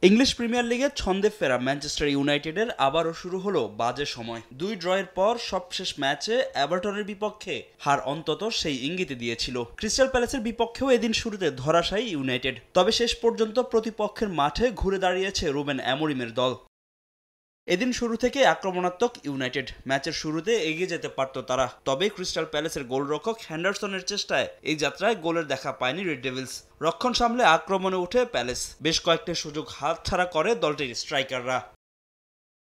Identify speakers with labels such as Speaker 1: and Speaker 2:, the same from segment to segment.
Speaker 1: English premier লিগে ছন্দে ফেরা ম্যানচেস্টার ইউনাইটেডের আবারও শুরু হলো বাজে সময়। 2 ড্রয়ের পর সবশেষ ম্যাচে এভারটনের বিপক্ষে হার অন্তত সেই ইঙ্গিতই দিয়েছিল। ক্রিস্টাল প্যালেসের বিপক্ষেও এদিন শুরুতে ধরাশায়ী ইউনাইটেড, তবে শেষ পর্যন্ত প্রতিপক্ষের মাঠে ঘুরে দাঁড়িয়েছে রুবেন অ্যামোরিমের দল। এদিন শুরু থেকে আক্রমণাত্মক ইউনাইটেড, ম্যাচের শুরুতে এগিয়ে যেতে পারত তারা, তবে ক্রিস্টাল প্যালেসের গোলরক্ষক হ্যান্ডারসনের চেষ্টায় এই যাত্রায় গোলের দেখা পায়নি রেড ডেভিলস। রক্ষণ সামলে আক্রমণে উঠে প্যালেস, বেশ কয়েকটি সুযোগ হাতছাড়া করে দলটির স্ট্রাইকাররা।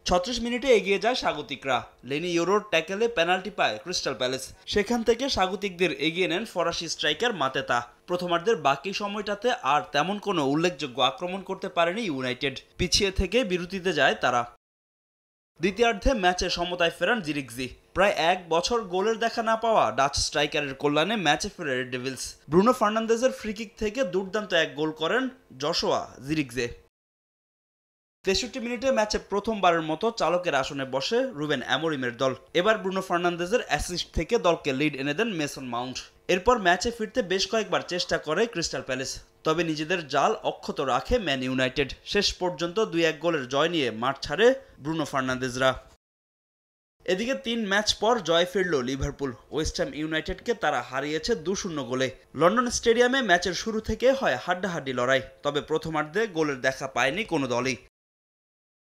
Speaker 1: ৩৬ মিনিটে এগিয়ে যায় স্বাগতিকরা। লেনি ইউরোর ট্যাকেলে পেনাল্টি পায় ক্রিস্টাল প্যালেস, সেখান থেকে স্বাগতিকদের এগিয়ে নেন ফরাসি স্ট্রাইকার মাতেতা। প্রথমার্ধের বাকি সময়টাতে আর তেমন কোনো উল্লেখযোগ্য আক্রমণ করতে পারেনি ইউনাইটেড, পিছিয়ে থেকে বিরতিতে যায় তারা। দ্বিতীয়ার্ধে ম্যাচে সমতায় ফেরান জিরিকজি। প্রায় 1 বছর গোলের দেখা না পাওয়া ডাচ স্ট্রাইকারের কল্যাণে ম্যাচে ফেরে রেড ডেভিলস। ব্রুনো ফার্নান্দেজের ফ্রিকিক থেকে দুর্দান্ত এক গোল করেন জশোয়া জিরিকজে। ৬৩ মিনিটে ম্যাচে প্রথমবারের মতো চালকের আসনে বসে রুবেন অ্যামোরিমের দল। এবার ব্রুনো ফার্নান্দেজের অ্যাসিস্ট থেকে দলকে লিড এনে দেন মেসন মাউন্ট। এরপর ম্যাচে ফিরতে বেশ কয়েকবার চেষ্টা করে ক্রিস্টাল প্যালেস, তবে নিজেদের জাল অক্ষত রাখে ম্যান ইউনাইটেড। শেষ পর্যন্ত 2-1 গোলের জয় নিয়ে মাঠ ছাড়ে ব্রুনো ফার্নান্দেজরা। এদিকে 3 ম্যাচ পর জয় ফিরল লিভারপুল। ওয়েস্ট হ্যাম ইউনাইটেডকে তারা হারিয়েছে 2-0 গোলে। লন্ডন স্টেডিয়ামে ম্যাচের শুরু থেকে হয় হাড্ডাহাড্ডি লড়াই, তবে প্রথমার্ধে গোলের দেখা পায়নি কোনো দলই।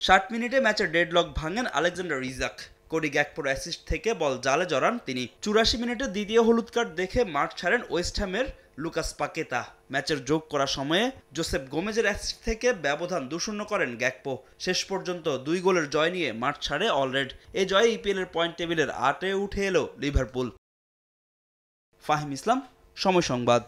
Speaker 1: 60 মিনিটে ম্যাচের ডেডলক ভাঙেন আলেকজান্ডার ইজাক। কোডি গ্যাকপোর অ্যাসিস্ট থেকে বল জালে জড়ান তিনি। 84 মিনিটে দ্বিতীয় হলুদ কার্ড দেখে মাঠ ছাড়েন ওয়েস্ট হ্যামের লুকাস পাকেতা। ম্যাচের যোগ করা সময়ে জোসেফ গোমেজের অ্যাসিস্ট থেকে ব্যবধান 2-0 করেন গ্যাকপো। শেষ পর্যন্ত 2 গোলের জয় নিয়ে মাঠ ছাড়ে অলরেড। এ জয়ে ইপিএলের পয়েন্ট টেবিলের 8-এ উঠে এলো লিভারপুল। ফাহিম ইসলাম, সময় সংবাদ।